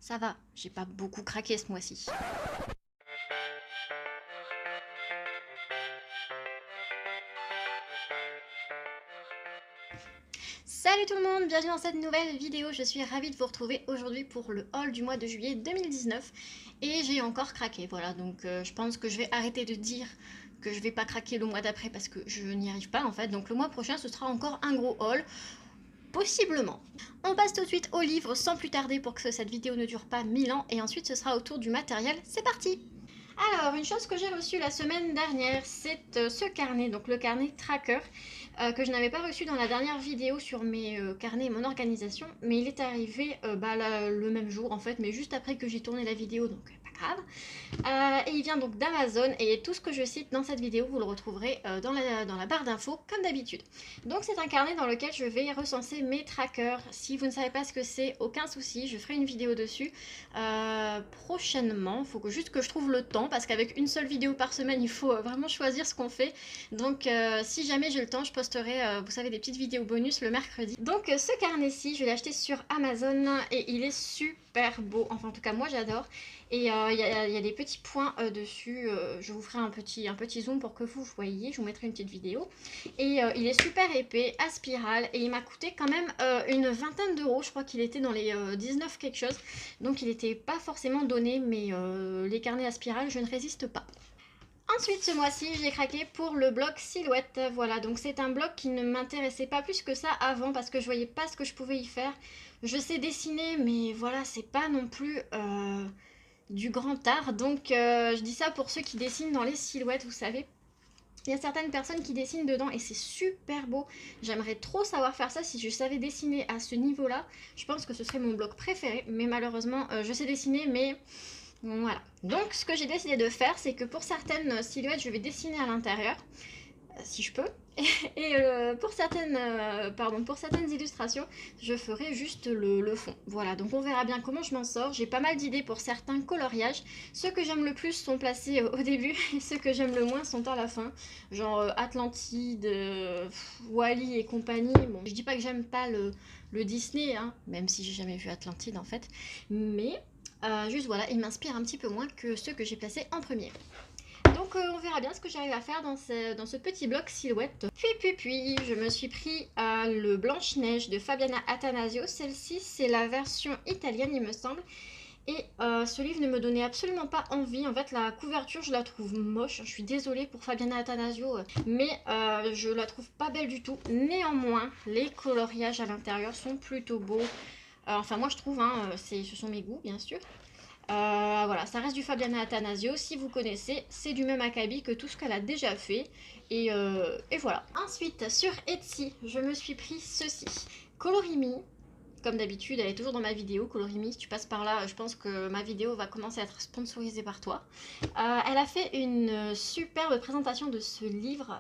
Ça va, j'ai pas beaucoup craqué ce mois-ci. Salut tout le monde, bienvenue dans cette nouvelle vidéo. Je suis ravie de vous retrouver aujourd'hui pour le haul du mois de juillet 2019. Et j'ai encore craqué, voilà, donc je pense que je vais arrêter de dire que je vais pas craquer le mois d'après parce que je n'y arrive pas en fait. Donc le mois prochain, ce sera encore un gros haul. Possiblement. On passe tout de suite au livre sans plus tarder pour que cette vidéo ne dure pas 1000 ans et ensuite ce sera au tour du matériel. C'est parti! Alors, une chose que j'ai reçue la semaine dernière, c'est ce carnet, donc le carnet Tracker, que je n'avais pas reçu dans la dernière vidéo sur mes carnets et mon organisation, mais il est arrivé le même jour en fait, mais juste après que j'ai tourné la vidéo, donc pas grave. Et il vient donc d'Amazon et tout ce que je cite dans cette vidéo, vous le retrouverez dans la barre d'infos comme d'habitude. Donc c'est un carnet dans lequel je vais recenser mes trackers. Si vous ne savez pas ce que c'est, aucun souci, je ferai une vidéo dessus prochainement. Il faut juste que je trouve le temps parce qu'avec une seule vidéo par semaine, il faut vraiment choisir ce qu'on fait. Donc si jamais j'ai le temps, je posterai, vous savez, des petites vidéos bonus le mercredi. Donc ce carnet-ci, je l'ai acheté sur Amazon et il est super beau. Enfin en tout cas moi j'adore. Et il y a des petits points dessus. Je vous ferai un petit zoom pour que vous voyez. Je vous mettrai une petite vidéo. Et il est super épais, à spirale. Et il m'a coûté quand même une vingtaine d'euros. Je crois qu'il était dans les 19 quelque chose. Donc il n'était pas forcément donné. Mais les carnets à spirale, je ne résiste pas. Ensuite, ce mois-ci, j'ai craqué pour le bloc Silhouette. Voilà, donc c'est un bloc qui ne m'intéressait pas plus que ça avant parce que je voyais pas ce que je pouvais y faire. Je sais dessiner, mais voilà, c'est pas non plus du grand art. Donc je dis ça pour ceux qui dessinent dans les silhouettes, vous savez. Il y a certaines personnes qui dessinent dedans et c'est super beau. J'aimerais trop savoir faire ça si je savais dessiner à ce niveau-là. Je pense que ce serait mon bloc préféré. Mais malheureusement, je sais dessiner, mais voilà. Donc ce que j'ai décidé de faire, c'est que pour certaines silhouettes, je vais dessiner à l'intérieur. Si je peux. Et pour certaines illustrations, je ferai juste le fond. Voilà, donc on verra bien comment je m'en sors. J'ai pas mal d'idées pour certains coloriages. Ceux que j'aime le plus sont placés au début et ceux que j'aime le moins sont à la fin. Genre Atlantide, Wall-E et compagnie. Bon, je dis pas que j'aime pas le Disney, hein, même si j'ai jamais vu Atlantide en fait. Mais juste voilà, il m'inspire un petit peu moins que ceux que j'ai placés en premier. Donc on verra bien ce que j'arrive à faire dans ce petit bloc silhouette. Puis, je me suis pris le Blanche-Neige de Fabiana Attanasio. Celle-ci, c'est la version italienne, il me semble. Et ce livre ne me donnait absolument pas envie. En fait, la couverture, je la trouve moche. Je suis désolée pour Fabiana Attanasio, mais je la trouve pas belle du tout. Néanmoins, les coloriages à l'intérieur sont plutôt beaux. Enfin, moi, je trouve, hein, ce sont mes goûts, bien sûr. Voilà, ça reste du Fabiana Attanasio. Si vous connaissez, c'est du même acabit que tout ce qu'elle a déjà fait. Et voilà. Ensuite, sur Etsy, je me suis pris ceci. Colorimi. Comme d'habitude, elle est toujours dans ma vidéo. Colorimi, si tu passes par là, je pense que ma vidéo va commencer à être sponsorisée par toi. Elle a fait une superbe présentation de ce livre,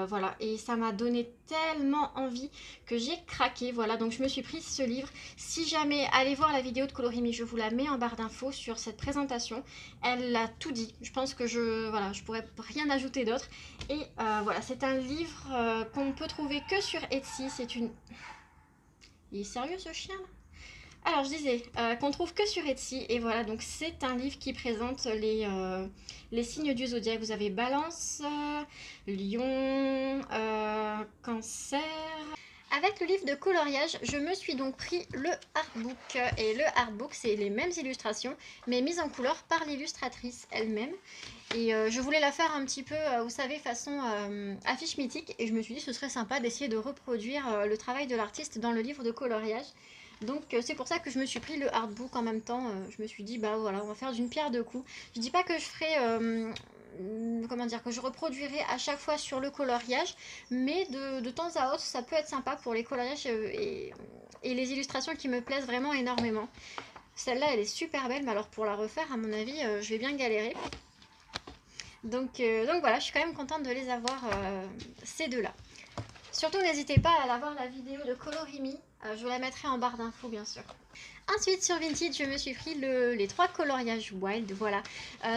voilà, et ça m'a donné tellement envie que j'ai craqué, voilà, donc je me suis pris ce livre. Si jamais, allez voir la vidéo de Colorimi, je vous la mets en barre d'infos sur cette présentation. Elle a tout dit, je pense que je pourrais rien ajouter d'autre. Et voilà, c'est un livre qu'on ne peut trouver que sur Etsy, c'est une... Il est sérieux ce chien là? Alors je disais qu'on trouve que sur Etsy et voilà, donc c'est un livre qui présente les signes du zodiaque. Vous avez Balance, Lion, Cancer. Avec le livre de coloriage, je me suis donc pris le artbook. Et le artbook, c'est les mêmes illustrations, mais mises en couleur par l'illustratrice elle-même. Et je voulais la faire un petit peu, vous savez, façon affiche mythique. Et je me suis dit ce serait sympa d'essayer de reproduire le travail de l'artiste dans le livre de coloriage. Donc c'est pour ça que je me suis pris le artbook en même temps. Je me suis dit, bah voilà, on va faire d'une pierre deux coups. Je dis pas que je ferai... comment dire, que je reproduirai à chaque fois sur le coloriage, mais de temps à autre ça peut être sympa pour les coloriages et les illustrations qui me plaisent vraiment énormément. Celle-là elle est super belle, mais alors pour la refaire à mon avis je vais bien galérer. Donc voilà, je suis quand même contente de les avoir ces deux là. Surtout n'hésitez pas à aller voir la vidéo de Colorimi, je vous la mettrai en barre d'infos bien sûr. Ensuite sur Vinted, je me suis pris les 3 coloriages Wild, voilà.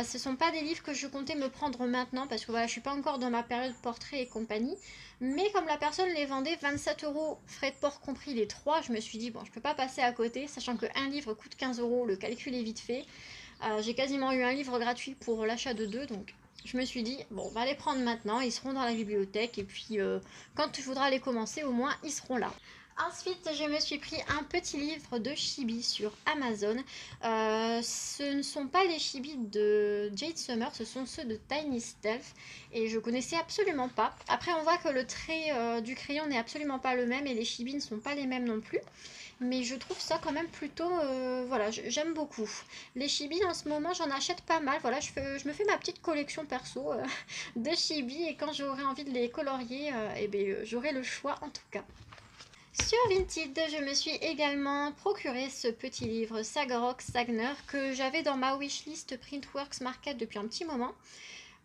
Ce sont pas des livres que je comptais me prendre maintenant parce que voilà, je suis pas encore dans ma période portrait et compagnie. Mais comme la personne les vendait 27 euros, frais de port compris les 3, je me suis dit bon, je peux pas passer à côté, sachant qu'un livre coûte 15 euros, le calcul est vite fait. J'ai quasiment eu un livre gratuit pour l'achat de 2, donc je me suis dit bon, on va les prendre maintenant, ils seront dans la bibliothèque et puis quand tu voudras les commencer, au moins ils seront là. Ensuite, je me suis pris un petit livre de chibi sur Amazon. Ce ne sont pas les chibis de Jade Summer, ce sont ceux de Tiny Stealth. Et je connaissais absolument pas. Après, on voit que le trait du crayon n'est absolument pas le même et les chibis ne sont pas les mêmes non plus. Mais je trouve ça quand même plutôt, voilà, j'aime beaucoup. Les chibis en ce moment, j'en achète pas mal. Voilà, je me fais ma petite collection perso de chibis et quand j'aurai envie de les colorier, j'aurai le choix en tout cas. Sur Vinted, je me suis également procuré ce petit livre Sagarok Sagner que j'avais dans ma wishlist Printworks Market depuis un petit moment.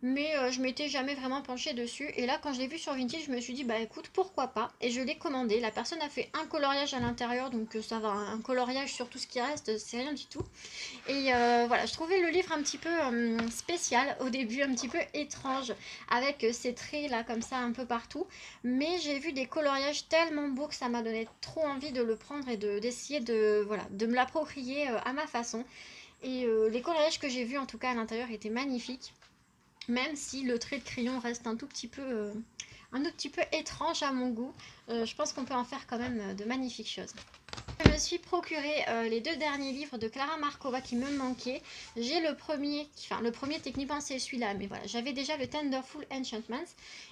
Mais je m'étais jamais vraiment penchée dessus. Et là, quand je l'ai vu sur Vinted, je me suis dit, bah écoute, pourquoi pas. Et je l'ai commandé. La personne a fait un coloriage à l'intérieur, donc ça va, un coloriage sur tout ce qui reste, c'est rien du tout. Et voilà, je trouvais le livre un petit peu spécial au début, un petit peu étrange, avec ces traits là comme ça un peu partout. Mais j'ai vu des coloriages tellement beaux que ça m'a donné trop envie de le prendre et d'essayer voilà, de me l'approprier à ma façon. Et les coloriages que j'ai vus en tout cas à l'intérieur étaient magnifiques. Même si le trait de crayon reste un tout petit peu étrange à mon goût, je pense qu'on peut en faire quand même de magnifiques choses. Je me suis procuré les 2 derniers livres de Clara Markova qui me manquaient. J'ai le premier techniquement c'est celui-là, mais voilà, j'avais déjà le Tenderful Enchantments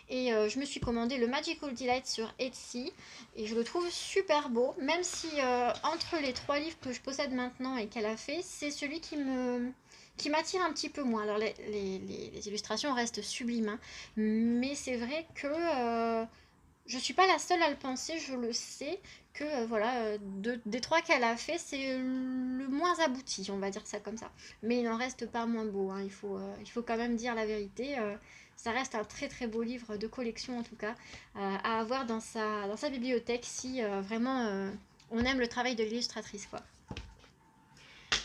et je me suis commandé le Magical Delight sur Etsy et je le trouve super beau, même si entre les 3 livres que je possède maintenant et qu'elle a fait, c'est celui qui m'attire un petit peu moins. Alors les illustrations restent sublimes, hein, mais c'est vrai que je suis pas la seule à le penser, je le sais, que voilà, des 3 qu'elle a fait, c'est le moins abouti, on va dire ça comme ça. Mais il n'en reste pas moins beau, hein, il faut quand même dire la vérité. Ça reste un très très beau livre de collection en tout cas, à avoir dans sa bibliothèque si vraiment on aime le travail de l'illustratrice quoi.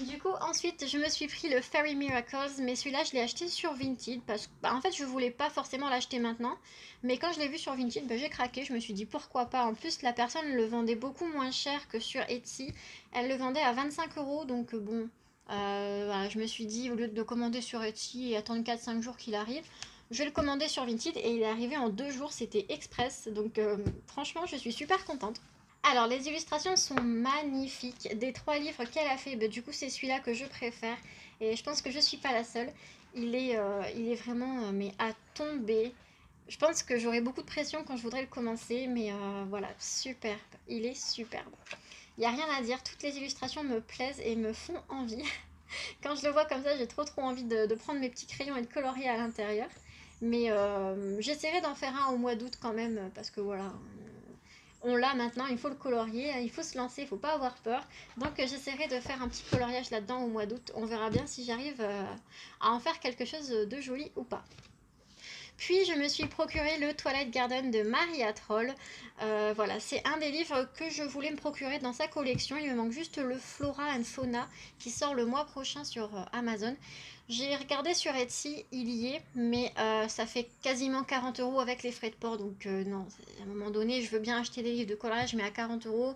Du coup, ensuite, je me suis pris le Fairy Miracles, mais celui-là, je l'ai acheté sur Vinted parce que, en fait, je voulais pas forcément l'acheter maintenant, mais quand je l'ai vu sur Vinted, j'ai craqué. Je me suis dit pourquoi pas. En plus, la personne le vendait beaucoup moins cher que sur Etsy. Elle le vendait à 25 euros, donc bon, voilà, je me suis dit au lieu de commander sur Etsy et attendre 4-5 jours qu'il arrive, je vais le commander sur Vinted et il est arrivé en 2 jours. C'était express, donc franchement, je suis super contente. Alors, les illustrations sont magnifiques. Des 3 livres qu'elle a fait, du coup, c'est celui-là que je préfère. Et je pense que je suis pas la seule. Il est vraiment mais à tomber. Je pense que j'aurai beaucoup de pression quand je voudrais le commencer. Mais voilà, superbe. Il est superbe. Il n'y a rien à dire. Toutes les illustrations me plaisent et me font envie. Quand je le vois comme ça, j'ai trop envie de prendre mes petits crayons et de colorier à l'intérieur. Mais j'essaierai d'en faire un au mois d'août quand même. Parce que voilà, on l'a maintenant, il faut le colorier, il faut se lancer, il ne faut pas avoir peur. Donc j'essaierai de faire un petit coloriage là-dedans au mois d'août. On verra bien si j'arrive à en faire quelque chose de joli ou pas. Puis je me suis procuré le Twilight Garden de Maria Troll. Voilà, c'est un des livres que je voulais me procurer dans sa collection. Il me manque juste le Flora and Fauna qui sort le mois prochain sur Amazon. J'ai regardé sur Etsy, il y est, mais ça fait quasiment 40 euros avec les frais de port. Donc non, à un moment donné, je veux bien acheter des livres de coloriage, mais à 40 euros,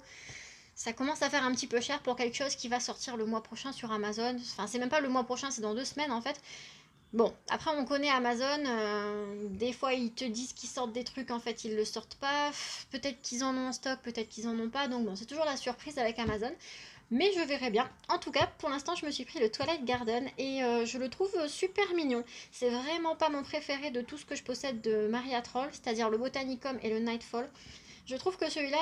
ça commence à faire un petit peu cher pour quelque chose qui va sortir le mois prochain sur Amazon. Enfin, c'est même pas le mois prochain, c'est dans 2 semaines en fait. Bon, après on connaît Amazon, des fois ils te disent qu'ils sortent des trucs, en fait ils le sortent pas, peut-être qu'ils en ont en stock, peut-être qu'ils en ont pas, donc bon c'est toujours la surprise avec Amazon, mais je verrai bien. En tout cas, pour l'instant je me suis pris le Twilight Garden et je le trouve super mignon. C'est vraiment pas mon préféré de tout ce que je possède de Maria Troll, c'est-à-dire le Botanicum et le Nightfall. Je trouve que celui-là,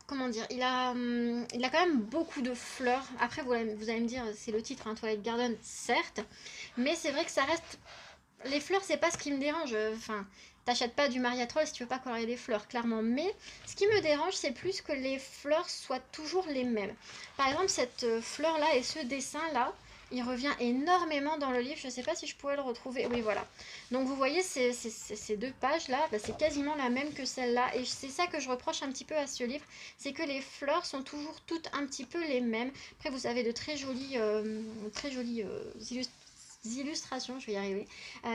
comment dire, il a quand même beaucoup de fleurs. Après, vous allez me dire, c'est le titre, hein, Twilight Garden, certes. Mais c'est vrai que ça reste... Les fleurs, c'est pas ce qui me dérange. Enfin, t'achètes pas du Maria Troll si tu veux pas colorier des fleurs, clairement. Mais ce qui me dérange, c'est plus que les fleurs soient toujours les mêmes. Par exemple, cette fleur-là et ce dessin-là, Il revient énormément dans le livre. Je ne sais pas si je pourrais le retrouver. Oui, voilà. Donc vous voyez, ces deux pages-là, bah, c'est quasiment la même que celle-là. Et c'est ça que je reproche un petit peu à ce livre. C'est que les fleurs sont toujours toutes un petit peu les mêmes. Après, vous avez de très jolies illustrations, je vais y arriver,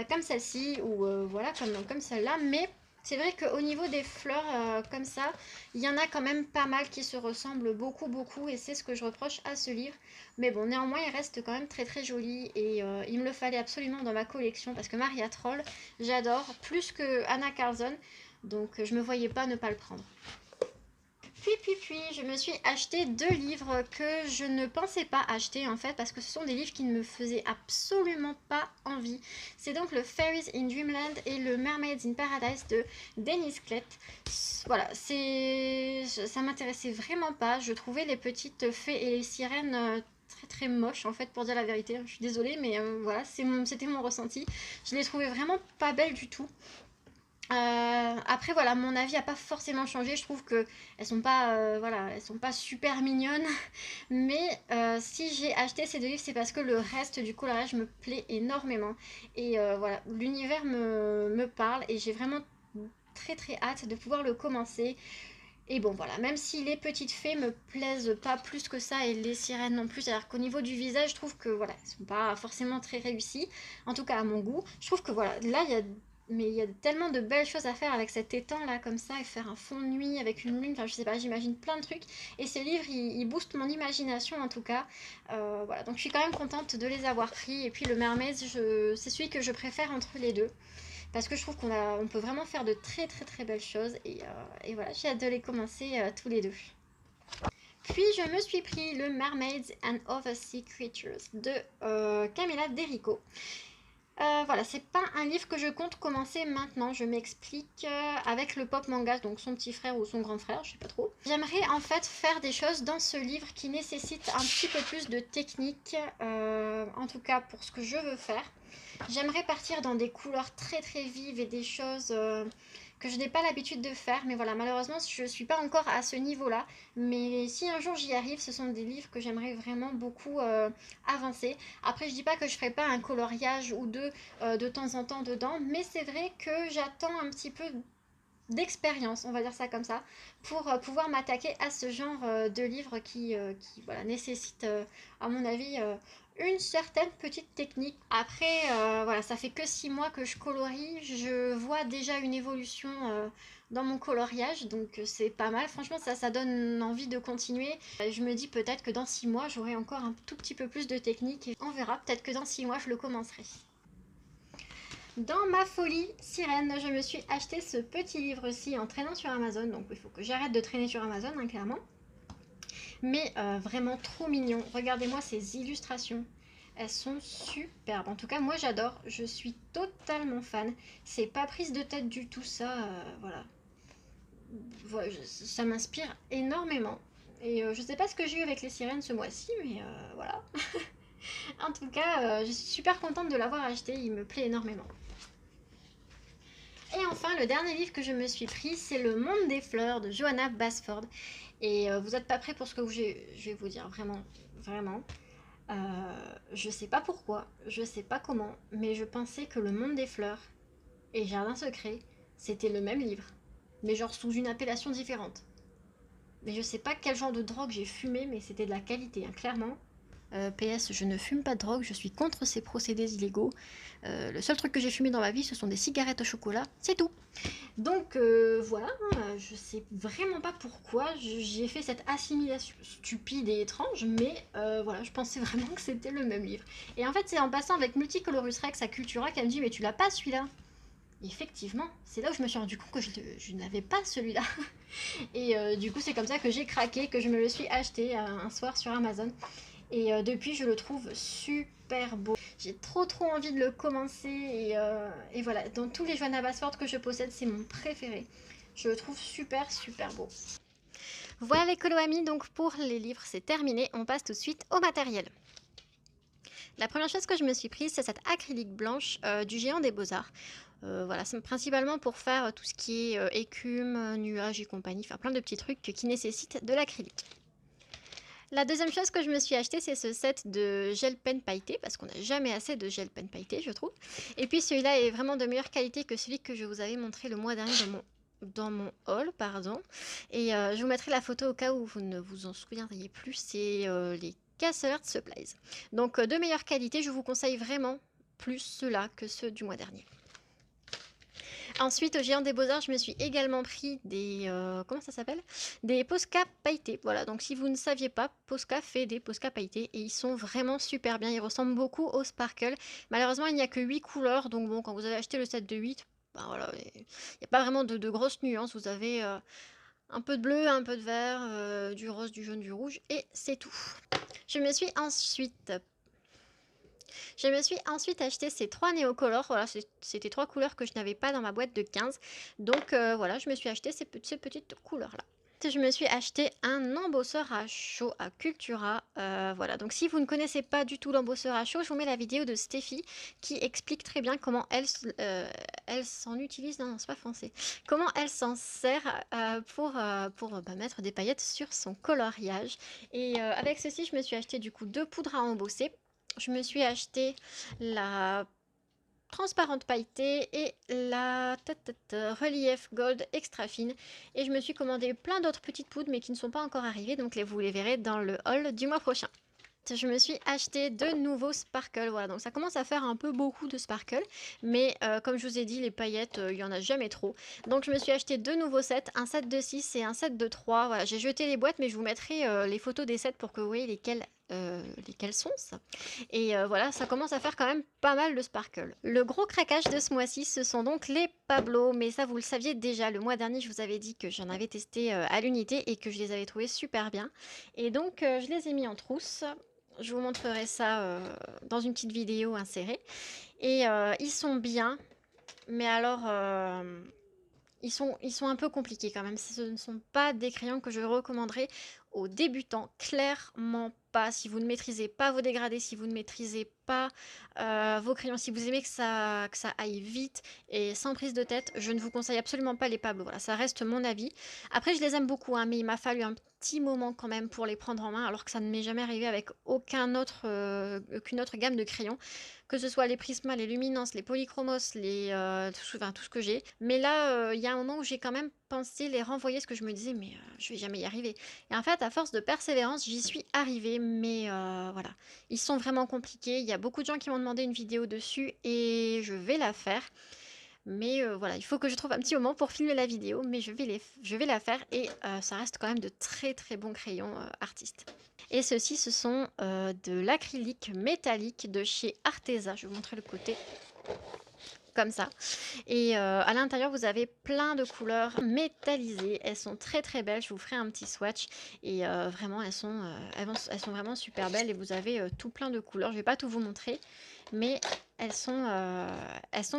comme celle-ci ou voilà, comme celle-là. Mais c'est vrai qu'au niveau des fleurs comme ça, il y en a quand même pas mal qui se ressemblent beaucoup et c'est ce que je reproche à ce livre. Mais bon, néanmoins, il reste quand même très joli et il me le fallait absolument dans ma collection parce que Maria Troll, j'adore plus que Anna Carlson, donc je me voyais pas ne pas le prendre. Puis, je me suis acheté 2 livres que je ne pensais pas acheter en fait parce que ce sont des livres qui ne me faisaient absolument pas envie. C'est donc le Fairies in Dreamland et le Mermaids in Paradise de Denise Klett. Voilà, ça m'intéressait vraiment pas. Je trouvais les petites fées et les sirènes très moches en fait, pour dire la vérité. Je suis désolée mais voilà, c'était mon ressenti. Je les trouvais vraiment pas belles du tout. Après voilà, mon avis n'a pas forcément changé. Je trouve que elles sont pas voilà, elles sont pas super mignonnes, mais si j'ai acheté ces 2 livres, c'est parce que le reste du coloriage me plaît énormément et voilà, l'univers me parle et j'ai vraiment très hâte de pouvoir le commencer. Et bon voilà, même si les petites fées me plaisent pas plus que ça et les sirènes non plus, c'est-à-dire qu'au niveau du visage, je trouve que voilà, elles sont pas forcément très réussies, en tout cas à mon goût. Je trouve que voilà, là il y a tellement de belles choses à faire avec cet étang là comme ça et faire un fond de nuit avec une lune, enfin je sais pas, j'imagine plein de trucs et ces livres il booste mon imagination en tout cas. Voilà, donc je suis quand même contente de les avoir pris et puis le Mermaids, c'est celui que je préfère entre les deux parce que je trouve on peut vraiment faire de très belles choses et voilà, j'ai hâte de les commencer tous les deux. Puis je me suis pris le Mermaids and Other Sea Creatures de Camilla Derico. Voilà, c'est pas un livre que je compte commencer maintenant, je m'explique, avec le pop manga, donc son petit frère ou son grand frère, je sais pas trop. J'aimerais en fait faire des choses dans ce livre qui nécessitent un petit peu plus de technique, en tout cas pour ce que je veux faire. J'aimerais partir dans des couleurs très vives et des choses que je n'ai pas l'habitude de faire, mais voilà, malheureusement je ne suis pas encore à ce niveau-là, mais si un jour j'y arrive, ce sont des livres que j'aimerais vraiment beaucoup avancer. Après, je dis pas que je ferai pas un coloriage ou deux de temps en temps dedans, mais c'est vrai que j'attends un petit peu d'expérience, on va dire ça comme ça, pour pouvoir m'attaquer à ce genre de livres qui voilà, nécessite à mon avis une certaine petite technique. Après, voilà, ça fait que 6 mois que je colorie, je vois déjà une évolution dans mon coloriage, donc c'est pas mal. Franchement, ça donne envie de continuer. Je me dis peut-être que dans 6 mois, j'aurai encore un tout petit peu plus de technique et on verra. Peut-être que dans 6 mois, je le commencerai. Dans ma folie sirène, je me suis acheté ce petit livre-ci en traînant sur Amazon. Donc il faut que j'arrête de traîner sur Amazon, hein, clairement. Mais vraiment trop mignon. Regardez-moi ces illustrations. Elles sont superbes. En tout cas, moi j'adore. Je suis totalement fan. C'est pas prise de tête du tout ça. Voilà. Ça m'inspire énormément. Et je sais pas ce que j'ai eu avec les sirènes ce mois-ci, mais voilà. En tout cas, je suis super contente de l'avoir acheté. Il me plaît énormément. Et enfin, le dernier livre que je me suis pris, c'est Le Monde des Fleurs de Johanna Basford. Et vous n'êtes pas prêts pour ce que je vais vous dire, vraiment. Je sais pas pourquoi, je sais pas comment, mais je pensais que Le Monde des Fleurs et Jardin Secret, c'était le même livre, mais genre sous une appellation différente. Mais je sais pas quel genre de drogue j'ai fumé, mais c'était de la qualité, hein, clairement. PS, je ne fume pas de drogue, je suis contre ces procédés illégaux. Le seul truc que j'ai fumé dans ma vie, ce sont des cigarettes au chocolat, c'est tout. Donc voilà, je sais vraiment pas pourquoi j'ai fait cette assimilation stupide et étrange, mais voilà, je pensais vraiment que c'était le même livre. Et en fait, c'est en passant avec Multicolorus Rex à Cultura qu'elle me dit, mais tu l'as pas celui-là? Effectivement, c'est là où je me suis rendu compte que je n'avais pas celui-là. Et du coup, c'est comme ça que j'ai craqué, que je me le suis acheté un soir sur Amazon. Et depuis, je le trouve super beau. J'ai trop envie de le commencer. Et voilà, dans tous les Johanna Basford que je possède, c'est mon préféré. Je le trouve super beau. Voilà les colo amis, donc pour les livres, c'est terminé. On passe tout de suite au matériel. La première chose que je me suis prise, c'est cette acrylique blanche du Géant des Beaux-Arts. Voilà, c'est principalement pour faire tout ce qui est écume, nuages et compagnie, faire plein de petits trucs qui nécessitent de l'acrylique. La deuxième chose que je me suis acheté, c'est ce set de gel pen pailleté, parce qu'on n'a jamais assez de gel pen pailleté, je trouve. Et puis celui-là est vraiment de meilleure qualité que celui que je vous avais montré le mois dernier dans mon haul, pardon. Et je vous mettrai la photo au cas où vous ne vous en souviendriez plus, c'est les Castle Supplies. Donc de meilleure qualité, je vous conseille vraiment plus ceux-là que ceux du mois dernier. Ensuite, au Géant des Beaux-Arts, je me suis également pris des... comment ça s'appelle? Des Posca pailletés. Voilà, donc si vous ne saviez pas, Posca fait des Posca pailletés et ils sont vraiment super bien. Ils ressemblent beaucoup au Sparkle. Malheureusement, il n'y a que 8 couleurs, donc bon, quand vous avez acheté le set de 8, ben voilà, il n'y a pas vraiment de grosses nuances. Vous avez un peu de bleu, un peu de vert, du rose, du jaune, du rouge et c'est tout. Je me suis ensuite acheté ces 3 néocolores. Voilà, c'était 3 couleurs que je n'avais pas dans ma boîte de 15. Donc voilà, je me suis acheté ces petites couleurs-là. Je me suis acheté un embosseur à chaud à Cultura. Voilà, donc si vous ne connaissez pas du tout l'embosseur à chaud, je vous mets la vidéo de Stéphie qui explique très bien comment elle s'en utilise. Non, c'est pas français. Comment elle s'en sert pour mettre des paillettes sur son coloriage. Et avec ceci, je me suis acheté du coup 2 poudres à embosser. Je me suis acheté la transparente pailletée et la relief gold extra fine. Et je me suis commandé plein d'autres petites poudres mais qui ne sont pas encore arrivées, donc vous les verrez dans le haul du mois prochain. Je me suis acheté de nouveaux sparkles, voilà, donc ça commence à faire un peu beaucoup de sparkles, mais comme je vous ai dit, les paillettes, il n'y en a jamais trop. Donc je me suis acheté 2 nouveaux sets, un set de 6 et un set de 3. Voilà, j'ai jeté les boîtes, mais je vous mettrai les photos des sets pour que vous voyez lesquels sont ça. Et voilà, ça commence à faire quand même pas mal de sparkle. Le gros craquage de ce mois-ci, ce sont donc les Pablo, mais ça vous le saviez déjà, le mois dernier je vous avais dit que j'en avais testé à l'unité et que je les avais trouvés super bien. Et donc je les ai mis en trousse. Je vous montrerai ça dans une petite vidéo insérée. Et ils sont bien, mais alors ils sont un peu compliqués quand même. Ce ne sont pas des crayons que je recommanderais aux débutants, clairement pas. Si vous ne maîtrisez pas vos dégradés, si vous ne maîtrisez pas vos crayons, si vous aimez que ça aille vite et sans prise de tête, je ne vous conseille absolument pas les Pablo. Voilà, ça reste mon avis. Après, je les aime beaucoup, hein, mais il m'a fallu un petit moment quand même pour les prendre en main, alors que ça ne m'est jamais arrivé avec aucune autre gamme de crayons, que ce soit les Prisma, les Luminance, les Polychromos, tout ce que j'ai. Mais là, il y a un moment où j'ai quand même pensé les renvoyer, parce que je me disais, mais je vais jamais y arriver. Et en fait, à force de persévérance, j'y suis arrivée, mais voilà. Ils sont vraiment compliqués, il y a beaucoup de gens qui m'ont demandé une vidéo dessus, et je vais la faire. Mais voilà, il faut que je trouve un petit moment pour filmer la vidéo, mais je vais la faire, et ça reste quand même de très très bons crayons artistes. Et ceux-ci, ce sont de l'acrylique métallique de chez Arteza. Je vais vous montrer le côté. Comme ça. Et à l'intérieur, vous avez plein de couleurs métallisées. Elles sont très très belles. Je vous ferai un petit swatch. Et vraiment, elles sont vraiment super belles. Et vous avez tout plein de couleurs. Je vais pas tout vous montrer. Mais elles sont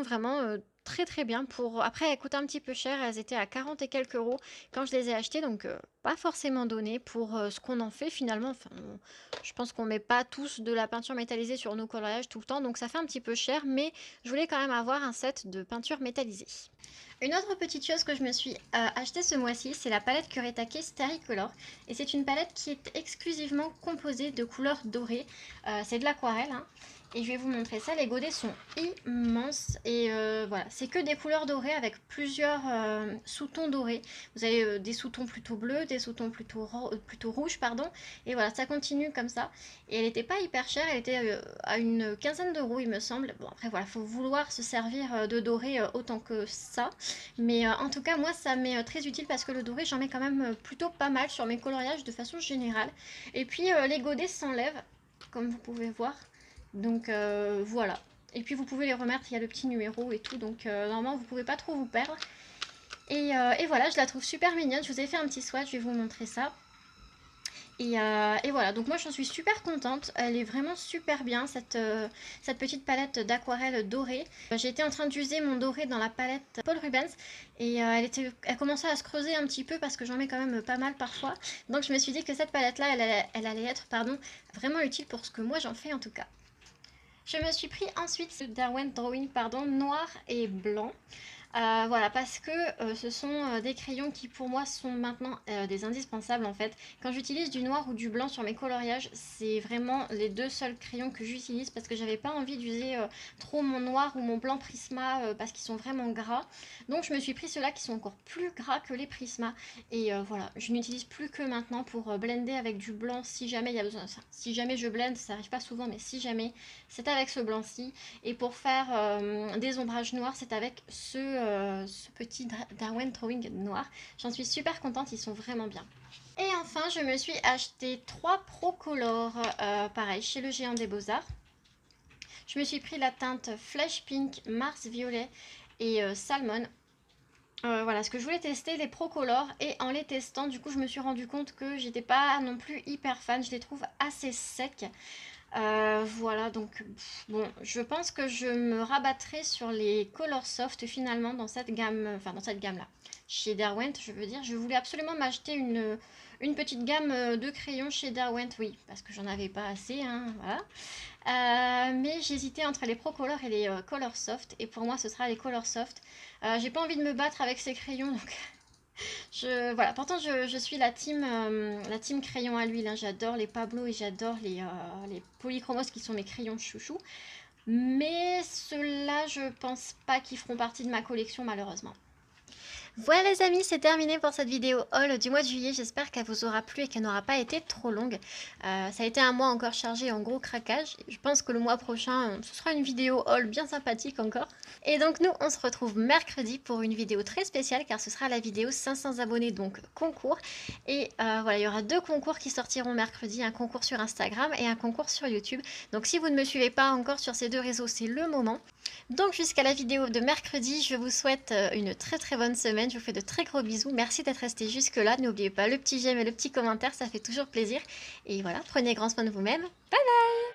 vraiment très très bien. Après, elles coûtent un petit peu cher. Elles étaient à 40 et quelques euros quand je les ai achetées. Donc, pas forcément donné pour ce qu'on en fait finalement. Enfin, je pense qu'on met pas tous de la peinture métallisée sur nos coloriages tout le temps. Donc, ça fait un petit peu cher. Mais je voulais quand même avoir un set de peinture métallisée. Une autre petite chose que je me suis achetée ce mois-ci, c'est la palette Kuretake Staricolor. Et c'est une palette qui est exclusivement composée de couleurs dorées. C'est de l'aquarelle, hein. Et je vais vous montrer ça. Les godets sont immenses. Et voilà, c'est que des couleurs dorées avec plusieurs sous-tons dorés. Vous avez des sous-tons plutôt bleus, des sous-tons plutôt rouges, pardon. Et voilà, ça continue comme ça. Et elle n'était pas hyper chère, elle était à une quinzaine d'euros, il me semble. Bon, après voilà, il faut vouloir se servir de doré autant que ça. Mais en tout cas, moi, ça m'est très utile parce que le doré, j'en mets quand même plutôt pas mal sur mes coloriages de façon générale. Et puis, les godets s'enlèvent, comme vous pouvez voir. Donc, voilà. Et puis, vous pouvez les remettre, il y a le petit numéro et tout. Donc, normalement, vous pouvez pas trop vous perdre. Et voilà, je la trouve super mignonne. Je vous ai fait un petit swatch, je vais vous montrer ça. Et voilà, donc moi j'en suis super contente, elle est vraiment super bien cette petite palette d'aquarelle dorée. J'étais en train d'user mon doré dans la palette Paul Rubens et elle commençait à se creuser un petit peu parce que j'en mets quand même pas mal parfois. Donc je me suis dit que cette palette là elle allait être vraiment utile pour ce que moi j'en fais en tout cas. Je me suis pris ensuite ce Darwin Drawing noir et blanc. Voilà, parce que ce sont des crayons qui pour moi sont maintenant des indispensables en fait. Quand j'utilise du noir ou du blanc sur mes coloriages, c'est vraiment les deux seuls crayons que j'utilise parce que j'avais pas envie d'user trop mon noir ou mon blanc Prisma parce qu'ils sont vraiment gras. Donc je me suis pris ceux-là qui sont encore plus gras que les Prisma. Et voilà, je n'utilise plus que maintenant pour blender avec du blanc si jamais il y a besoin de ça. Si jamais je blende, ça arrive pas souvent, mais si jamais, c'est avec ce blanc-ci. Et pour faire des ombrages noirs, c'est avec ce petit Darwin Drawing noir. J'en suis super contente, ils sont vraiment bien. Et enfin, je me suis acheté 3 Procolor, pareil, chez le Géant des Beaux-Arts. Je me suis pris la teinte Flash Pink, Mars Violet et Salmon. Voilà, ce que je voulais tester, les Procolor, et en les testant, du coup, je me suis rendu compte que j'étais pas non plus hyper fan, je les trouve assez secs. Voilà, donc bon, je pense que je me rabattrai sur les Color Soft finalement dans cette gamme, enfin dans cette gamme là. Chez Derwent, je veux dire, je voulais absolument m'acheter une petite gamme de crayons chez Derwent, oui, parce que j'en avais pas assez, hein, voilà. Mais j'hésitais entre les Procolor et les Color Soft, et pour moi ce sera les Color Soft. J'ai pas envie de me battre avec ces crayons, donc voilà. Pourtant je suis la team crayon à l'huile, hein. J'adore les Pablo et j'adore les polychromos qui sont mes crayons chouchou. Mais ceux-là, je pense pas qu'ils feront partie de ma collection malheureusement. Voilà les amis, c'est terminé pour cette vidéo haul du mois de juillet. J'espère qu'elle vous aura plu et qu'elle n'aura pas été trop longue. Ça a été un mois encore chargé en gros craquage. Je pense que le mois prochain, ce sera une vidéo haul bien sympathique encore. Et donc nous, on se retrouve mercredi pour une vidéo très spéciale car ce sera la vidéo 500 abonnés, donc concours. Et voilà, il y aura 2 concours qui sortiront mercredi, un concours sur Instagram et un concours sur YouTube. Donc si vous ne me suivez pas encore sur ces 2 réseaux, c'est le moment. Donc jusqu'à la vidéo de mercredi, je vous souhaite une très très bonne semaine. Je vous fais de très gros bisous. Merci d'être resté jusque là. N'oubliez pas le petit j'aime et le petit commentaire, ça fait toujours plaisir. Et voilà, prenez grand soin de vous-même. Bye bye!